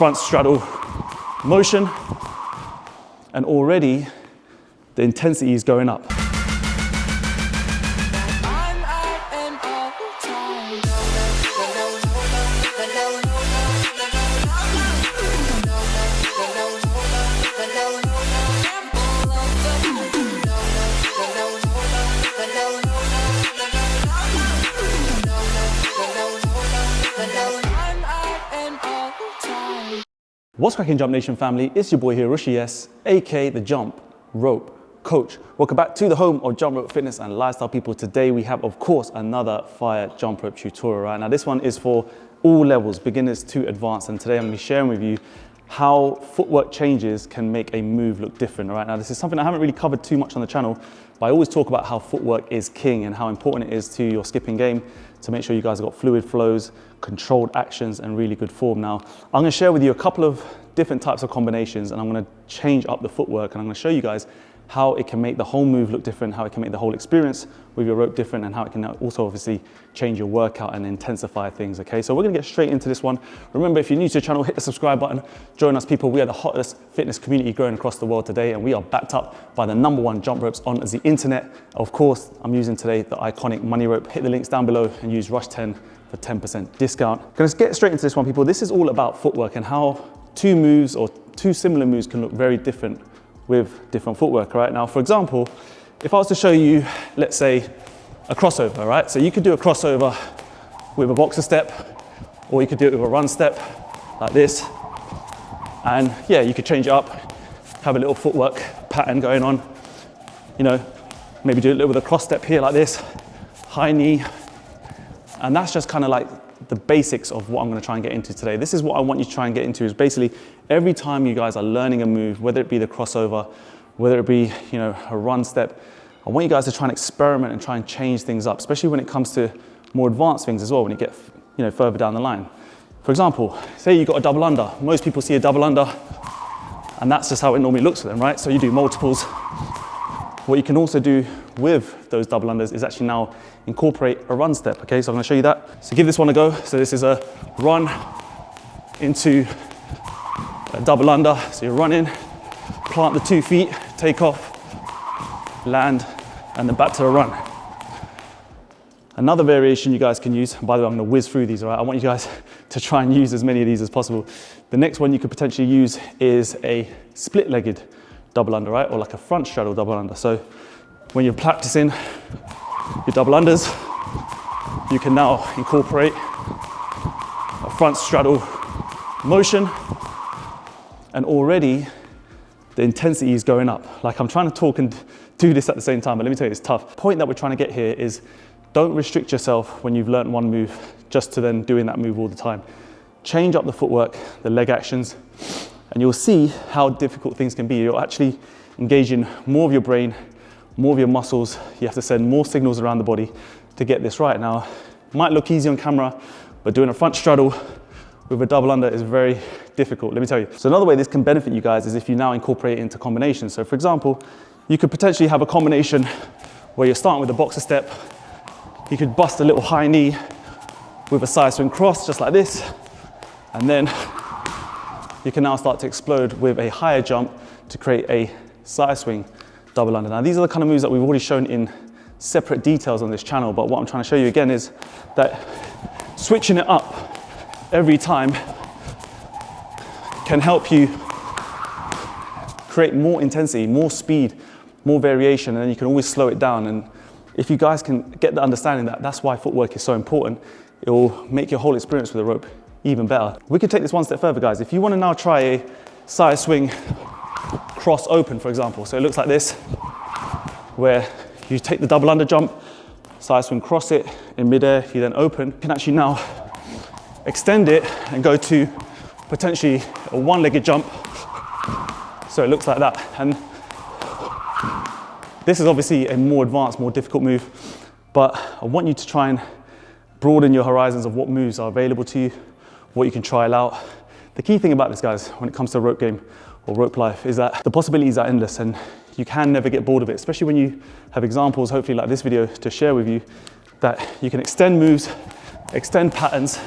front straddle motion, and already the intensity is going up. What's cracking, Jump Nation family? It's your boy here, Rushy S, aka the Jump Rope Coach. Welcome back to the home of jump rope fitness and lifestyle people. Today we have, of course, another fire jump rope tutorial. Right now, this one is for all levels, beginners to advanced, and today I'm going to be sharing with you how footwork changes can make a move look different. All right, now this is something I haven't really covered too much on the channel, but I always talk about how footwork is king and how important it is to your skipping game to make sure you guys have got fluid flows, controlled actions, and really good form. Now, I'm going to share with you a couple of different types of combinations, and I'm going to change up the footwork, and I'm going to show you guys how it can make the whole move look different, how it can make the whole experience with your rope different, and how it can also obviously change your workout and intensify things, okay? So we're gonna get straight into this one. Remember, if you're new to the channel, hit the subscribe button, join us people. We are the hottest fitness community growing across the world today, and we are backed up by the #1 jump ropes on the internet. Of course, I'm using today the iconic money rope. Hit the links down below and use Rush10 for 10% discount. Gonna get straight into this one, people. This is all about footwork and how two moves or two similar moves can look very different with different footwork. Right now, for example, if I was to show you, let's say, a crossover, right? So you could do a crossover with a boxer step, or you could do it with a run step like this. And yeah, you could change it up, have a little footwork pattern going on. You know, maybe do a little bit of a cross step here like this, high knee. And that's just kind of like the basics of what I'm going to try and get into today. This is what I want you to try and get into, is basically every time you guys are learning a move, whether it be the crossover, whether it be, you know, a run step, I want you guys to try and experiment and try and change things up, especially when it comes to more advanced things as well, when you get, you know, further down the line. For example, say you got a double under. Most people see a double under, and that's just how it normally looks for them, right? So you do multiples. What you can also do with those double unders is actually now incorporate a run step, okay? So I'm gonna show you that. So give this one a go. So this is a run into a double under. So you're running, plant the 2 feet, take off, land, and then back to a run. Another variation you guys can use, by the way, I'm gonna whiz through these, all right? I want you guys to try and use as many of these as possible. The next one you could potentially use is a split-legged double under, right? Or like a front straddle double under. So when you're practicing your double unders, you can now incorporate a front straddle motion, and already the intensity is going up. Like, I'm trying to talk and do this at the same time, but let me tell you, it's tough. The point that we're trying to get here is don't restrict yourself when you've learned one move just to then doing that move all the time. Change up the footwork, the leg actions, and you'll see how difficult things can be. You're actually engaging more of your brain, more of your muscles. You have to send more signals around the body to get this right. Now, it might look easy on camera, but doing a front straddle with a double under is very difficult, let me tell you. So another way this can benefit you guys is if you now incorporate it into combinations. So for example, you could potentially have a combination where you're starting with a boxer step. You could bust a little high knee with a side swing cross, just like this. And then you can now start to explode with a higher jump to create a side swing double under. Now, these are the kind of moves that we've already shown in separate details on this channel, but what I'm trying to show you again is that switching it up every time can help you create more intensity, more speed, more variation, and then you can always slow it down. And if you guys can get the understanding that that's why footwork is so important, it will make your whole experience with the rope even better. We could take this one step further, guys. If you want to now try a side swing cross open, for example, so it looks like this, where you take the double under jump, side swing cross it in midair, you then open, you can actually now extend it and go to potentially a one-legged jump. So it looks like that. And this is obviously a more advanced, more difficult move, but I want you to try and broaden your horizons of what moves are available to you, what you can trial out. The key thing about this, guys, when it comes to rope game or rope life, is that the possibilities are endless and you can never get bored of it, especially when you have examples, hopefully like this video, to share with you, that you can extend moves, extend patterns.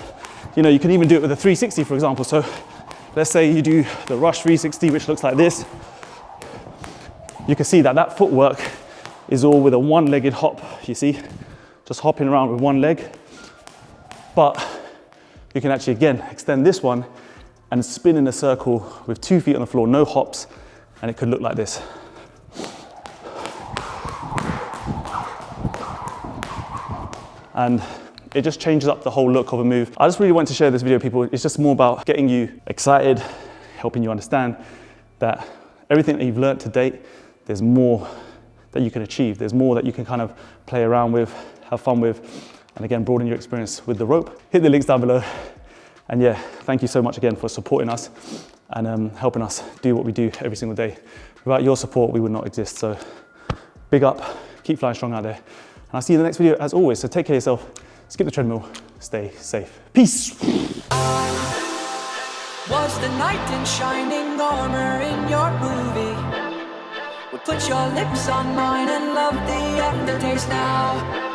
You know, you can even do it with a 360, for example. So let's say you do the rush 360, which looks like this. You can see that that footwork is all with a one-legged hop, you see? Just hopping around with one leg. But you can actually, again, extend this one and spin in a circle with 2 feet on the floor, no hops, and it could look like this. And it just changes up the whole look of a move. I just really want to share this video with people. It's just more about getting you excited, helping you understand that everything that you've learned to date, there's more that you can achieve. There's more that you can kind of play around with, have fun with, and again, broaden your experience with the rope. Hit the links down below. And yeah, thank you so much again for supporting us and helping us do what we do every single day. Without your support, we would not exist. So big up, keep flying strong out there. And I'll see you in the next video as always. So take care of yourself, skip the treadmill, stay safe. Peace. Was the knight in shining armor in your movie? Would put your lips on mine and love the aftertaste now.